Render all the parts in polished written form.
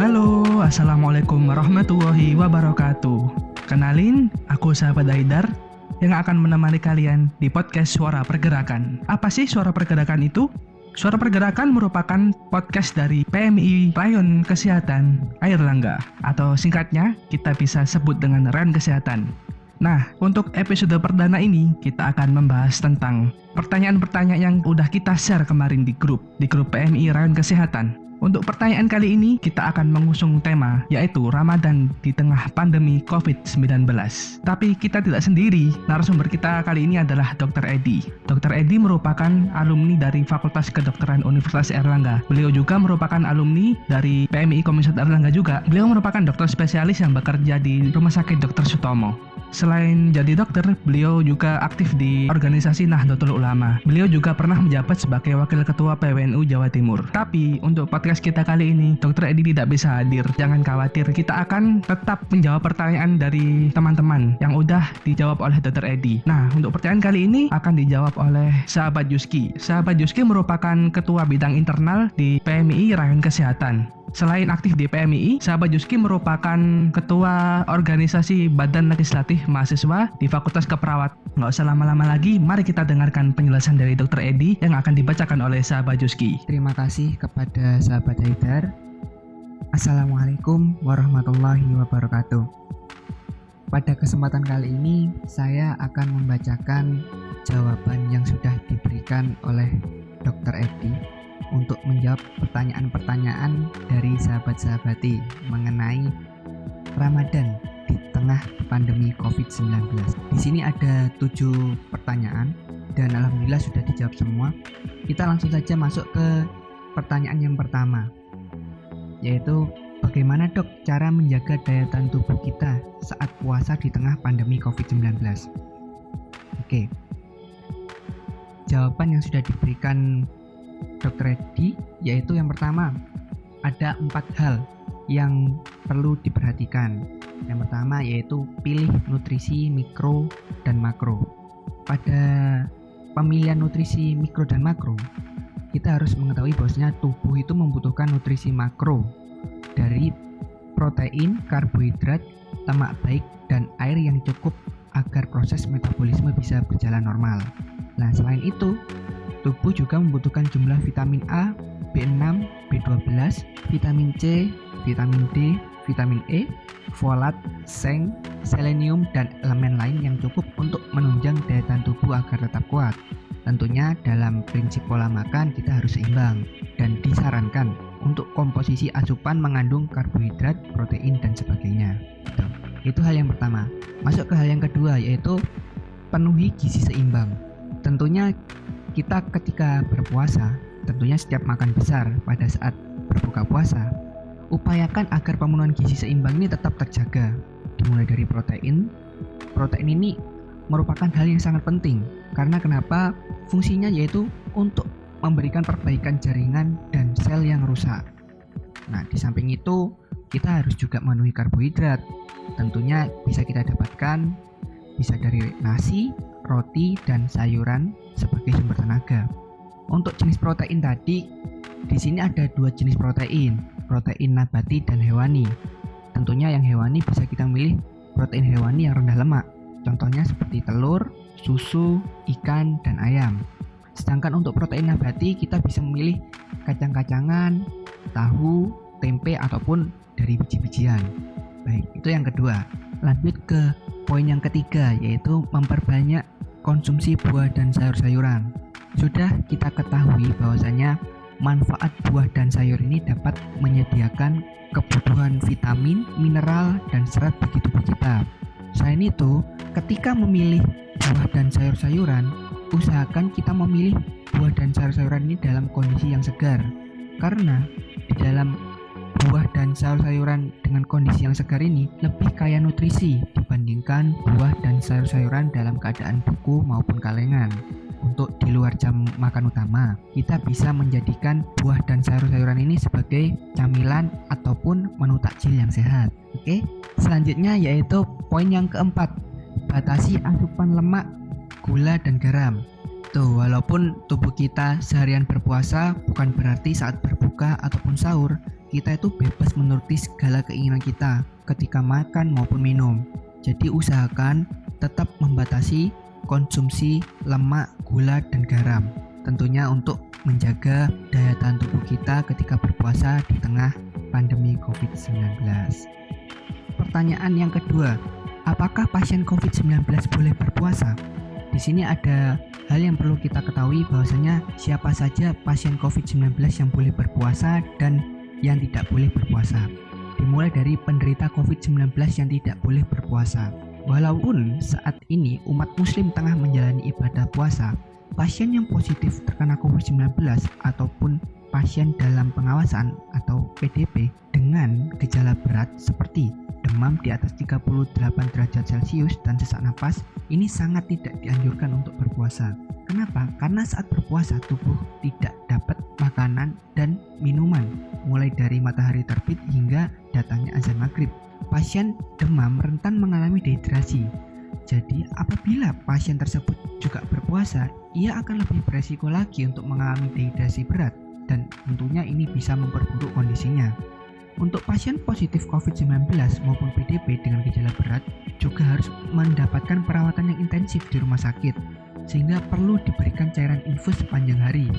Halo, Assalamualaikum warahmatullahi wabarakatuh. Kenalin, aku sahabat Haidar yang akan menemani kalian di podcast Suara Pergerakan. Apa sih Suara Pergerakan itu? Suara Pergerakan merupakan podcast dari PMI Rayon Kesehatan Airlangga, atau singkatnya kita bisa sebut dengan Rayon Kesehatan. Nah, untuk episode perdana ini kita akan membahas tentang pertanyaan-pertanyaan yang udah kita share kemarin di grup PMI Rayon Kesehatan. Untuk pertanyaan kali ini kita akan mengusung tema yaitu Ramadan di tengah pandemi COVID-19. Tapi kita tidak sendiri, narasumber kita kali ini adalah Dr. Edi. Dr. Edi merupakan alumni dari Fakultas Kedokteran Universitas Airlangga. Beliau juga merupakan alumni dari PMI Komisat Airlangga juga. Beliau merupakan dokter spesialis yang bekerja di Rumah Sakit Dr. Sutomo. Selain jadi dokter, beliau juga aktif di organisasi Nahdlatul Ulama. Beliau juga pernah menjabat sebagai Wakil Ketua PWNU Jawa Timur. Tapi untuk podcast kita kali ini, Dr. Edi tidak bisa hadir. Jangan khawatir, kita akan tetap menjawab pertanyaan dari teman-teman yang udah dijawab oleh Dr. Edi. Nah, untuk pertanyaan kali ini akan dijawab oleh Sahabat Yuski. Sahabat Yuski merupakan Ketua Bidang Internal di PMI Rayon Kesehatan. Selain aktif di PMI, Sahabat Yuski merupakan Ketua Organisasi Badan Legislatif Mahasiswa di Fakultas Keperawat. Nggak usah lama-lama lagi, mari kita dengarkan penjelasan dari Dr. Edi yang akan dibacakan oleh Sahabat Yuski. Terima kasih kepada Sahabat Haidar. Assalamualaikum warahmatullahi wabarakatuh. Pada kesempatan kali ini, saya akan membacakan jawaban yang sudah diberikan oleh Dr. Edi untuk menjawab pertanyaan-pertanyaan dari sahabat-sahabati mengenai Ramadan di tengah pandemi COVID-19. Di sini ada 7 pertanyaan dan alhamdulillah sudah dijawab semua. Kita langsung saja masuk ke pertanyaan yang pertama, yaitu bagaimana dok cara menjaga daya tahan tubuh kita saat puasa di tengah pandemi COVID-19? Oke. Jawaban yang sudah diberikan Dr. Edi yaitu yang pertama, ada 4 hal yang perlu diperhatikan. Yang pertama yaitu pilih nutrisi mikro dan makro. Pada pemilihan nutrisi mikro dan makro, kita harus mengetahui bahwasanya tubuh itu membutuhkan nutrisi makro dari protein, karbohidrat, lemak baik, dan air yang cukup agar proses metabolisme bisa berjalan normal. Nah, selain itu, tubuh juga membutuhkan jumlah vitamin A, B6, B12, vitamin C, vitamin D, vitamin E, folat, seng, selenium, dan elemen lain yang cukup untuk menunjang daya tahan tubuh agar tetap kuat. Tentunya dalam prinsip pola makan kita harus seimbang dan disarankan untuk komposisi asupan mengandung karbohidrat, protein, dan sebagainya. Itu hal yang pertama. Masuk ke hal yang kedua yaitu penuhi gizi seimbang. Tentunya kita ketika berpuasa, tentunya setiap makan besar pada saat berbuka puasa, upayakan agar pemenuhan gizi seimbang ini tetap terjaga. Dimulai dari protein. Protein ini merupakan hal yang sangat penting. Karena kenapa? Fungsinya yaitu untuk memberikan perbaikan jaringan dan sel yang rusak. Nah, di samping itu, kita harus juga memenuhi karbohidrat. Tentunya bisa kita dapatkan bisa dari nasi, roti, dan sayuran sebagai sumber tenaga. Untuk jenis protein tadi, di sini ada 2 jenis protein nabati dan hewani. Tentunya yang hewani bisa kita milih protein hewani yang rendah lemak. Contohnya seperti telur, susu, ikan, dan ayam. Sedangkan untuk protein nabati kita bisa memilih kacang-kacangan, tahu, tempe, ataupun dari biji-bijian. Baik, itu yang kedua. Lanjut ke poin yang ketiga, yaitu memperbanyak konsumsi buah dan sayur-sayuran. Sudah kita ketahui bahwasanya manfaat buah dan sayur ini dapat menyediakan kebutuhan vitamin, mineral, dan serat bagi tubuh kita. Selain itu, ketika memilih buah dan sayur-sayuran, usahakan kita memilih buah dan sayur-sayuran ini dalam kondisi yang segar. Karena di dalam buah dan sayur-sayuran dengan kondisi yang segar ini lebih kaya nutrisi dibandingkan buah dan sayur-sayuran dalam keadaan beku maupun kalengan. Untuk di luar jam makan utama, kita bisa menjadikan buah dan sayur-sayuran ini sebagai camilan ataupun menu takjil yang sehat. Oke, selanjutnya yaitu poin yang keempat, batasi asupan lemak, gula, dan garam. Tuh, walaupun tubuh kita seharian berpuasa, bukan berarti saat berbuka ataupun sahur kita itu bebas menuruti segala keinginan kita ketika makan maupun minum. Jadi usahakan tetap membatasi konsumsi lemak, gula, dan garam. Tentunya untuk menjaga daya tahan tubuh kita ketika berpuasa di tengah pandemi COVID-19. Pertanyaan yang kedua, apakah pasien COVID-19 boleh berpuasa? Di sini ada hal yang perlu kita ketahui bahwasanya siapa saja pasien COVID-19 yang boleh berpuasa dan yang tidak boleh berpuasa. Dimulai dari penderita COVID-19 yang tidak boleh berpuasa. Walaupun saat ini umat muslim tengah menjalani ibadah puasa, pasien yang positif terkena COVID-19 ataupun pasien dalam pengawasan atau PDP dengan gejala berat seperti demam di atas 38 derajat Celcius dan sesak napas, ini sangat tidak dianjurkan untuk berpuasa. Kenapa? Karena saat berpuasa tubuh tidak dapat makanan dan minuman, mulai dari matahari terbit hingga datangnya azan maghrib. Pasien demam rentan mengalami dehidrasi. Jadi apabila pasien tersebut juga berpuasa, ia akan lebih beresiko lagi untuk mengalami dehidrasi berat dan tentunya ini bisa memperburuk kondisinya. Untuk pasien positif COVID-19 maupun PDP dengan gejala berat juga harus mendapatkan perawatan yang intensif di rumah sakit, sehingga perlu diberikan cairan infus sepanjang hari.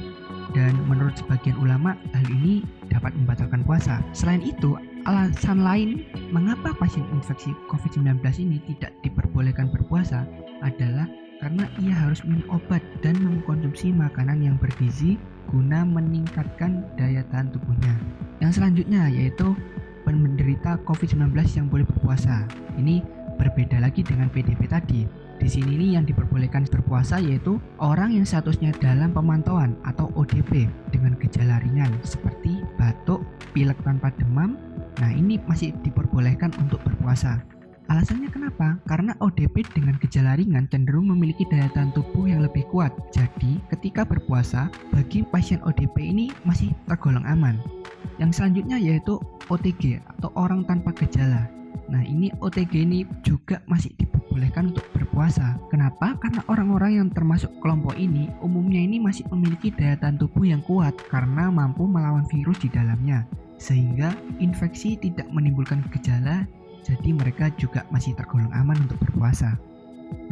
Dan menurut sebagian ulama, hal ini dapat membatalkan puasa. Selain itu, alasan lain mengapa pasien infeksi COVID-19 ini tidak diperbolehkan berpuasa adalah karena ia harus minum obat dan mengkonsumsi makanan yang bergizi guna meningkatkan daya tahan tubuhnya. Yang selanjutnya yaitu penderita COVID-19 yang boleh berpuasa. Ini berbeda lagi dengan PDP tadi. Di sini ini yang diperbolehkan berpuasa yaitu orang yang statusnya dalam pemantauan atau ODP dengan gejala ringan seperti batuk, pilek tanpa demam. Nah, ini masih diperbolehkan untuk berpuasa. Alasannya kenapa? Karena ODP dengan gejala ringan cenderung memiliki daya tahan tubuh yang lebih kuat. Jadi, ketika berpuasa, bagi pasien ODP ini masih tergolong aman. Yang selanjutnya yaitu OTG atau orang tanpa gejala. Nah, ini OTG ini juga masih diperbolehkan untuk berpuasa. Kenapa? Karena orang-orang yang termasuk kelompok ini umumnya ini masih memiliki daya tahan tubuh yang kuat karena mampu melawan virus di dalamnya, sehingga infeksi tidak menimbulkan gejala. Jadi mereka juga masih tergolong aman untuk berpuasa.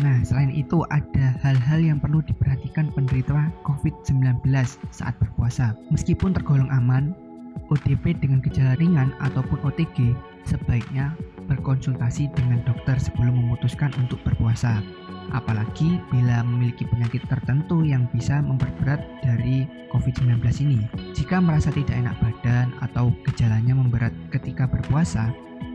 Nah, selain itu ada hal-hal yang perlu diperhatikan penderita COVID-19 saat berpuasa. Meskipun tergolong aman, ODP dengan gejala ringan ataupun OTG sebaiknya berkonsultasi dengan dokter sebelum memutuskan untuk berpuasa. Apalagi bila memiliki penyakit tertentu yang bisa memperberat dari COVID-19 ini. Jika merasa tidak enak badan atau gejalanya memberat ketika berpuasa,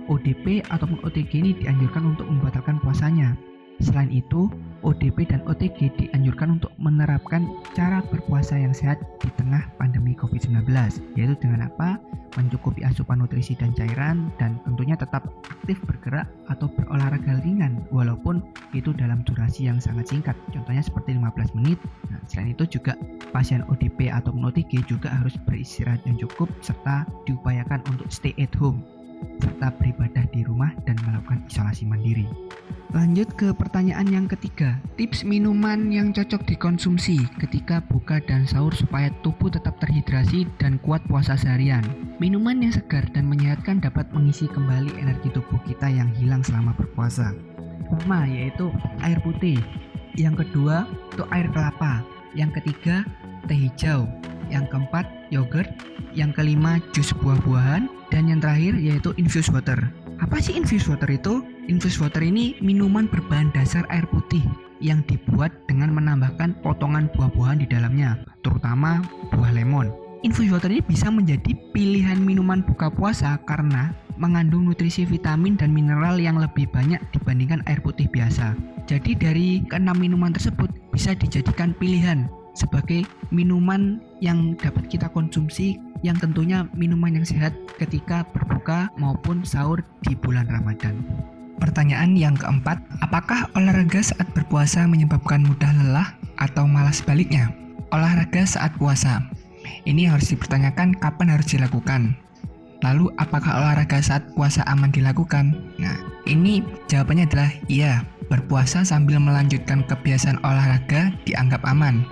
ODP ataupun OTG ini dianjurkan untuk membatalkan puasanya. Selain itu, ODP dan OTG dianjurkan untuk menerapkan cara berpuasa yang sehat di tengah pandemi COVID-19, yaitu dengan apa? Mencukupi asupan nutrisi dan cairan, dan tentunya tetap aktif bergerak atau berolahraga ringan, walaupun itu dalam durasi yang sangat singkat, contohnya seperti 15 menit. Nah, selain itu juga pasien ODP ataupun OTG juga harus beristirahat yang cukup, serta diupayakan untuk stay at home, serta beribadah di rumah dan melakukan isolasi mandiri. Lanjut ke pertanyaan yang ketiga, tips minuman yang cocok dikonsumsi ketika buka dan sahur supaya tubuh tetap terhidrasi dan kuat puasa seharian. Minuman yang segar dan menyehatkan dapat mengisi kembali energi tubuh kita yang hilang selama berpuasa. Pertama yaitu air putih, yang kedua itu air kelapa, yang ketiga teh hijau, yang keempat yogurt, yang kelima jus buah-buahan, dan yang terakhir yaitu infused water. Apa sih infused water itu? Infused water ini minuman berbahan dasar air putih yang dibuat dengan menambahkan potongan buah-buahan di dalamnya, terutama buah lemon. Infused water ini bisa menjadi pilihan minuman buka puasa karena mengandung nutrisi vitamin dan mineral yang lebih banyak dibandingkan air putih biasa. Jadi dari keenam minuman tersebut bisa dijadikan pilihan sebagai minuman yang dapat kita konsumsi, yang tentunya minuman yang sehat ketika berbuka maupun sahur di bulan Ramadan. Pertanyaan yang keempat, apakah olahraga saat berpuasa menyebabkan mudah lelah atau malah sebaliknya? Olahraga saat puasa, ini harus dipertanyakan kapan harus dilakukan. Lalu apakah olahraga saat puasa aman dilakukan? Nah, ini jawabannya adalah iya. berpuasa sambil melanjutkan kebiasaan olahraga dianggap aman.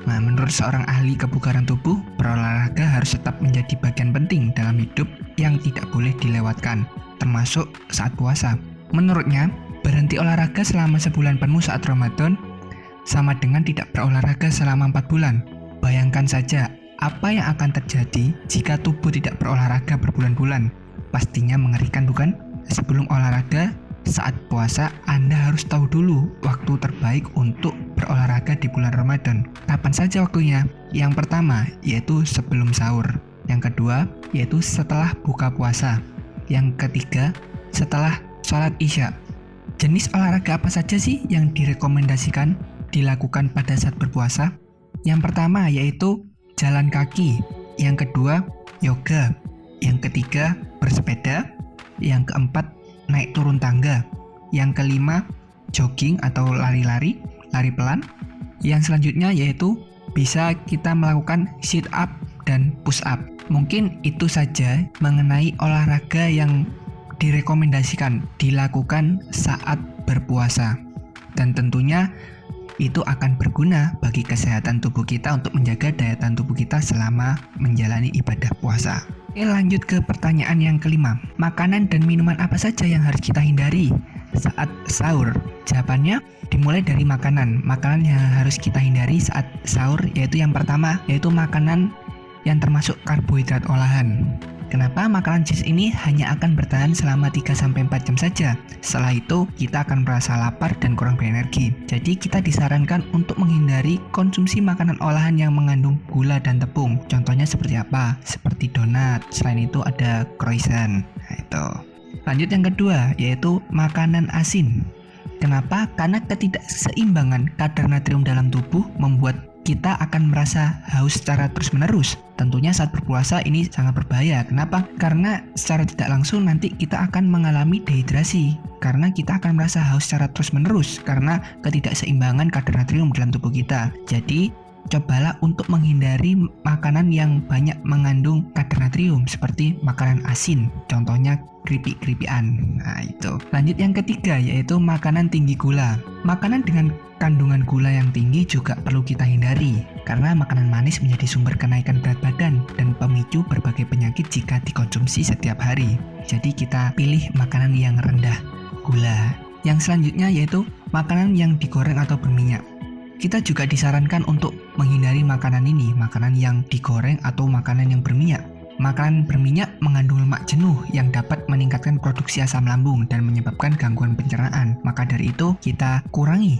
Nah, menurut seorang ahli kebugaran tubuh, berolahraga harus tetap menjadi bagian penting dalam hidup yang tidak boleh dilewatkan, termasuk saat puasa. Menurutnya, berhenti olahraga selama sebulan penuh saat Ramadan sama dengan tidak berolahraga selama 4 bulan. Bayangkan saja, apa yang akan terjadi jika tubuh tidak berolahraga berbulan-bulan? Pastinya mengerikan, bukan? Sebelum olahraga, saat puasa, Anda harus tahu dulu waktu terbaik untuk berolahraga di bulan Ramadan. Kapan saja waktunya? Yang pertama, yaitu sebelum sahur. Yang kedua, yaitu setelah buka puasa. Yang ketiga, setelah sholat isya. Jenis olahraga apa saja sih yang direkomendasikan dilakukan pada saat berpuasa? Yang pertama, yaitu jalan kaki. Yang kedua, yoga. Yang ketiga, bersepeda. Yang keempat, naik turun tangga. Yang kelima, jogging atau lari pelan. Yang selanjutnya yaitu bisa kita melakukan sit up dan push up. Mungkin itu saja mengenai olahraga yang direkomendasikan dilakukan saat berpuasa. Dan tentunya itu akan berguna bagi kesehatan tubuh kita untuk menjaga daya tahan tubuh kita selama menjalani ibadah puasa. Oke, lanjut ke pertanyaan yang kelima. Makanan dan minuman apa saja yang harus kita hindari saat sahur? Jawabannya dimulai dari makanan. Makanan yang harus kita hindari saat sahur yaitu yang pertama, yaitu makanan yang termasuk karbohidrat olahan. Kenapa? Makanan jenis ini hanya akan bertahan selama 3-4 jam saja. Setelah itu, kita akan merasa lapar dan kurang berenergi. Jadi, kita disarankan untuk menghindari konsumsi makanan olahan yang mengandung gula dan tepung. Contohnya seperti apa? Seperti donat. Selain itu ada croissant. Nah, itu. Lanjut yang kedua, yaitu makanan asin. Kenapa? Karena ketidakseimbangan kadar natrium dalam tubuh membuat kita akan merasa haus secara terus-menerus. Tentunya saat berpuasa ini sangat berbahaya. Kenapa? Karena secara tidak langsung nanti kita akan mengalami dehidrasi. Karena kita akan merasa haus secara terus-menerus karena ketidakseimbangan kadar natrium dalam tubuh kita. Jadi, cobalah untuk menghindari makanan yang banyak mengandung kadar natrium seperti makanan asin. Contohnya keripik-keripikan. Nah, itu. Lanjut yang ketiga, yaitu makanan tinggi gula. Makanan dengan kandungan gula yang tinggi juga perlu kita hindari karena makanan manis menjadi sumber kenaikan berat badan dan pemicu berbagai penyakit jika dikonsumsi setiap hari. Jadi kita pilih makanan yang rendah gula. Yang selanjutnya yaitu makanan yang digoreng atau berminyak. Kita juga disarankan untuk menghindari makanan ini, makanan yang digoreng atau makanan yang berminyak. Makanan berminyak mengandung lemak jenuh yang dapat meningkatkan produksi asam lambung dan menyebabkan gangguan pencernaan. Maka dari itu, kita kurangi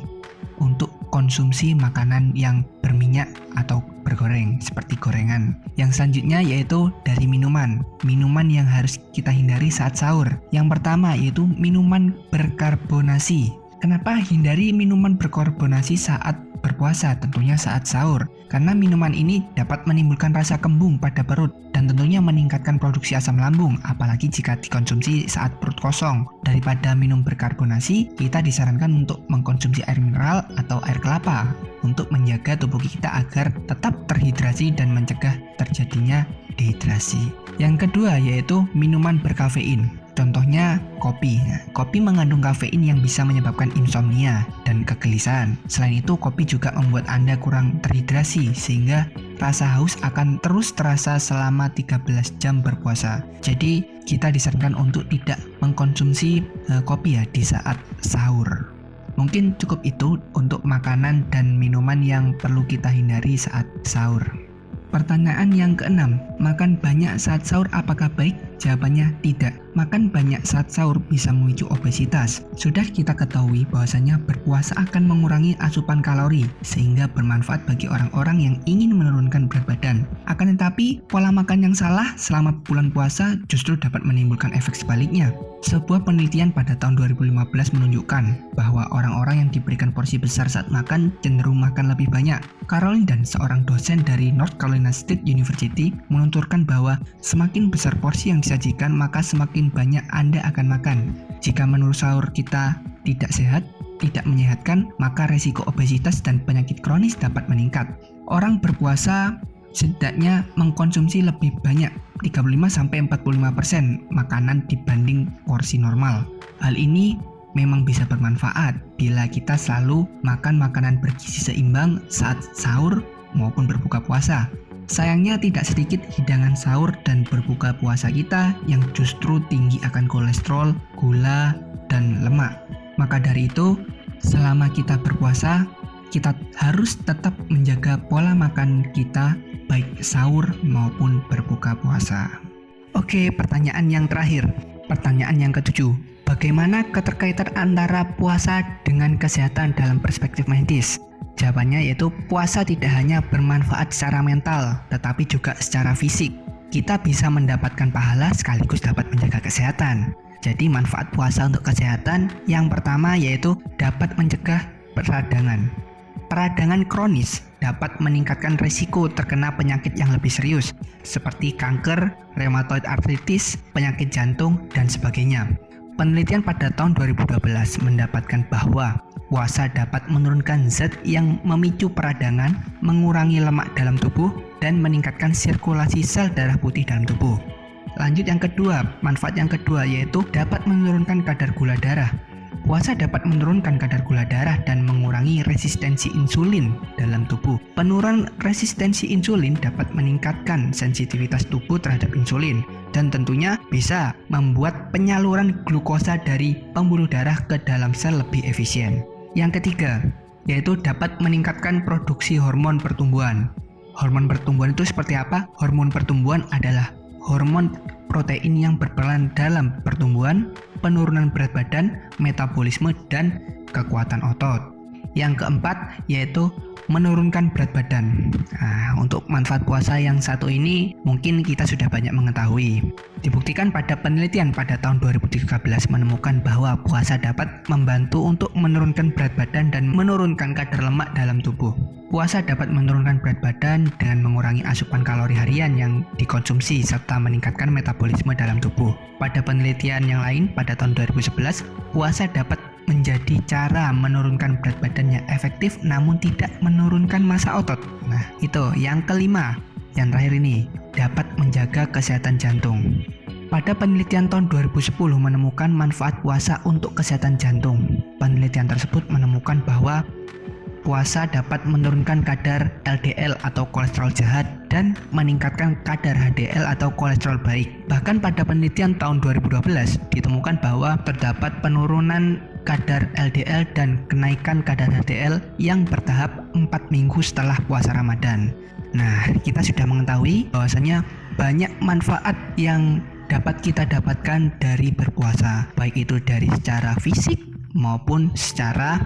untuk konsumsi makanan yang berminyak atau bergoreng seperti gorengan. Yang selanjutnya yaitu dari minuman. Minuman yang harus kita hindari saat sahur. Yang pertama yaitu minuman berkarbonasi. Kenapa hindari minuman berkarbonasi saat berpuasa? Tentunya saat sahur. Karena minuman ini dapat menimbulkan rasa kembung pada perut dan tentunya meningkatkan produksi asam lambung, apalagi jika dikonsumsi saat perut kosong. Daripada minum berkarbonasi, kita disarankan untuk mengkonsumsi air mineral atau air kelapa untuk menjaga tubuh kita agar tetap terhidrasi dan mencegah terjadinya dehidrasi. Yang kedua yaitu minuman berkafein. Contohnya kopi. Kopi mengandung kafein yang bisa menyebabkan insomnia dan kegelisahan. Selain itu, kopi juga membuat Anda kurang terhidrasi sehingga rasa haus akan terus terasa selama 13 jam berpuasa. Jadi, kita disarankan untuk tidak mengkonsumsi kopi ya di saat sahur. Mungkin cukup itu untuk makanan dan minuman yang perlu kita hindari saat sahur. Pertanyaan yang keenam, makan banyak saat sahur apakah baik? Jawabannya tidak. Makan banyak saat sahur bisa memicu obesitas. Sudah kita ketahui bahwasanya berpuasa akan mengurangi asupan kalori sehingga bermanfaat bagi orang-orang yang ingin menurunkan berat badan. Akan tetapi, pola makan yang salah selama bulan puasa justru dapat menimbulkan efek sebaliknya. Sebuah penelitian pada tahun 2015 menunjukkan bahwa orang-orang yang diberikan porsi besar saat makan cenderung makan lebih banyak. Caroline dan seorang dosen dari North Carolina State University menuturkan bahwa semakin besar porsi yang disajikan maka semakin banyak Anda akan makan. Jika menu sahur kita tidak sehat, tidak menyehatkan, maka resiko obesitas dan penyakit kronis dapat meningkat. Orang berpuasa setidaknya mengkonsumsi lebih banyak 35-45% makanan dibanding porsi normal. Hal ini memang bisa bermanfaat bila kita selalu makan makanan bergizi seimbang saat sahur maupun berbuka puasa. Sayangnya tidak sedikit hidangan sahur dan berbuka puasa kita yang justru tinggi akan kolesterol, gula, dan lemak. Maka dari itu, selama kita berpuasa, kita harus tetap menjaga pola makan kita baik sahur maupun berbuka puasa. Oke, pertanyaan yang terakhir. Pertanyaan yang ketujuh. Bagaimana keterkaitan antara puasa dengan kesehatan dalam perspektif medis? Jawabannya yaitu puasa tidak hanya bermanfaat secara mental, tetapi juga secara fisik. Kita bisa mendapatkan pahala sekaligus dapat menjaga kesehatan. Jadi manfaat puasa untuk kesehatan yang pertama yaitu dapat mencegah peradangan. Peradangan kronis dapat meningkatkan risiko terkena penyakit yang lebih serius seperti kanker, rheumatoid arthritis, penyakit jantung, dan sebagainya. Penelitian pada tahun 2012 mendapatkan bahwa puasa dapat menurunkan zat yang memicu peradangan, mengurangi lemak dalam tubuh, dan meningkatkan sirkulasi sel darah putih dalam tubuh. Lanjut yang kedua, manfaat yang kedua yaitu dapat menurunkan kadar gula darah. Puasa dapat menurunkan kadar gula darah dan mengurangi resistensi insulin dalam tubuh. Penurunan resistensi insulin dapat meningkatkan sensitivitas tubuh terhadap insulin dan tentunya bisa membuat penyaluran glukosa dari pembuluh darah ke dalam sel lebih efisien. Yang ketiga, yaitu dapat meningkatkan produksi hormon pertumbuhan. Hormon pertumbuhan itu seperti apa? Hormon pertumbuhan adalah hormon protein yang berperan dalam pertumbuhan, penurunan berat badan, metabolisme, dan kekuatan otot. Yang keempat yaitu menurunkan berat badan. Nah, untuk manfaat puasa yang satu ini mungkin kita sudah banyak mengetahui. Dibuktikan pada penelitian pada tahun 2013 menemukan bahwa puasa dapat membantu untuk menurunkan berat badan dan menurunkan kadar lemak dalam tubuh. Puasa dapat menurunkan berat badan dengan mengurangi asupan kalori harian yang dikonsumsi serta meningkatkan metabolisme dalam tubuh. Pada penelitian yang lain pada tahun 2011, puasa dapat menjadi cara menurunkan berat badan yang efektif namun tidak menurunkan massa otot. Nah, itu yang kelima. Yang terakhir ini dapat menjaga kesehatan jantung. Pada penelitian tahun 2010 menemukan manfaat puasa untuk kesehatan jantung. Penelitian tersebut menemukan bahwa puasa dapat menurunkan kadar LDL atau kolesterol jahat dan meningkatkan kadar HDL atau kolesterol baik. Bahkan pada penelitian tahun 2012 ditemukan bahwa terdapat penurunan kadar LDL dan kenaikan kadar HDL yang bertahap 4 minggu setelah puasa Ramadan. Nah, kita sudah mengetahui bahwasanya banyak manfaat yang dapat kita dapatkan dari berpuasa, baik itu dari secara fisik maupun secara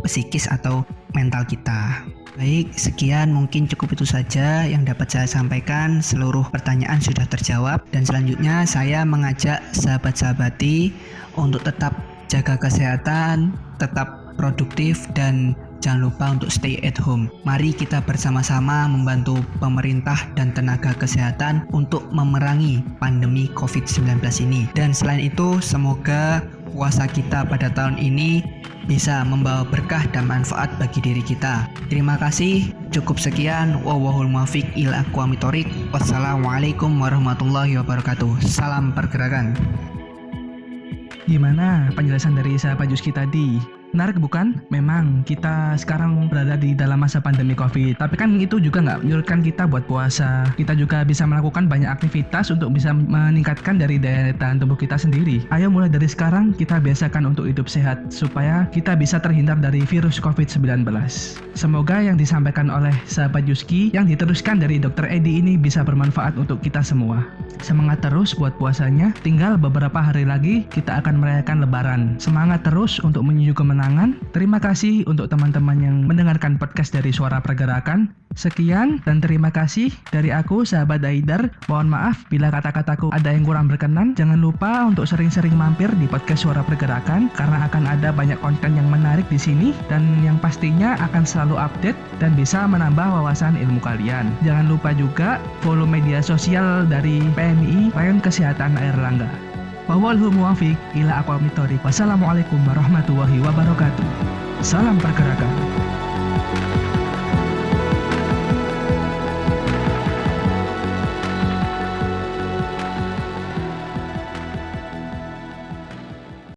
psikis atau mental kita. Baik, sekian mungkin cukup itu saja yang dapat saya sampaikan. Seluruh pertanyaan sudah terjawab dan selanjutnya saya mengajak sahabat-sahabati untuk tetap jaga kesehatan, tetap produktif dan jangan lupa untuk stay at home. Mari kita bersama-sama membantu pemerintah dan tenaga kesehatan untuk memerangi pandemi COVID-19 ini. Dan selain itu, semoga puasa kita pada tahun ini bisa membawa berkah dan manfaat bagi diri kita. Terima kasih, cukup sekian. Wallahul muwaffiq ila aqwamit thoriq. Wassalamualaikum warahmatullahi wabarakatuh. Salam pergerakan. Gimana penjelasan dari sahabat Yuski tadi? Menarik bukan? Memang kita sekarang berada di dalam masa pandemi COVID, tapi kan itu juga nggak menyurutkan kita buat puasa. Kita juga bisa melakukan banyak aktivitas untuk bisa meningkatkan dari daya tahan tubuh kita sendiri. Ayo mulai dari sekarang kita biasakan untuk hidup sehat supaya kita bisa terhindar dari virus COVID-19. Semoga yang disampaikan oleh sahabat Yuski yang diteruskan dari Dr. Edi ini bisa bermanfaat untuk kita semua. Semangat terus buat puasanya. Tinggal beberapa hari lagi kita akan merayakan Lebaran. Semangat terus untuk menuju kemenangan. Terima kasih untuk teman-teman yang mendengarkan podcast dari Suara Pergerakan. Sekian dan terima kasih dari aku, sahabat Haidar. Mohon maaf bila kata-kataku ada yang kurang berkenan. Jangan lupa untuk sering-sering mampir di podcast Suara Pergerakan karena akan ada banyak konten yang menarik di sini dan yang pastinya akan selalu update dan bisa menambah wawasan ilmu kalian. Jangan lupa juga follow media sosial dari PMI Rayon Kesehatan Airlangga. Wallahul muwaffiq ila aqwamit thoriq. Wassalamualaikum warahmatullahi wabarakatuh. Salam pergerakan.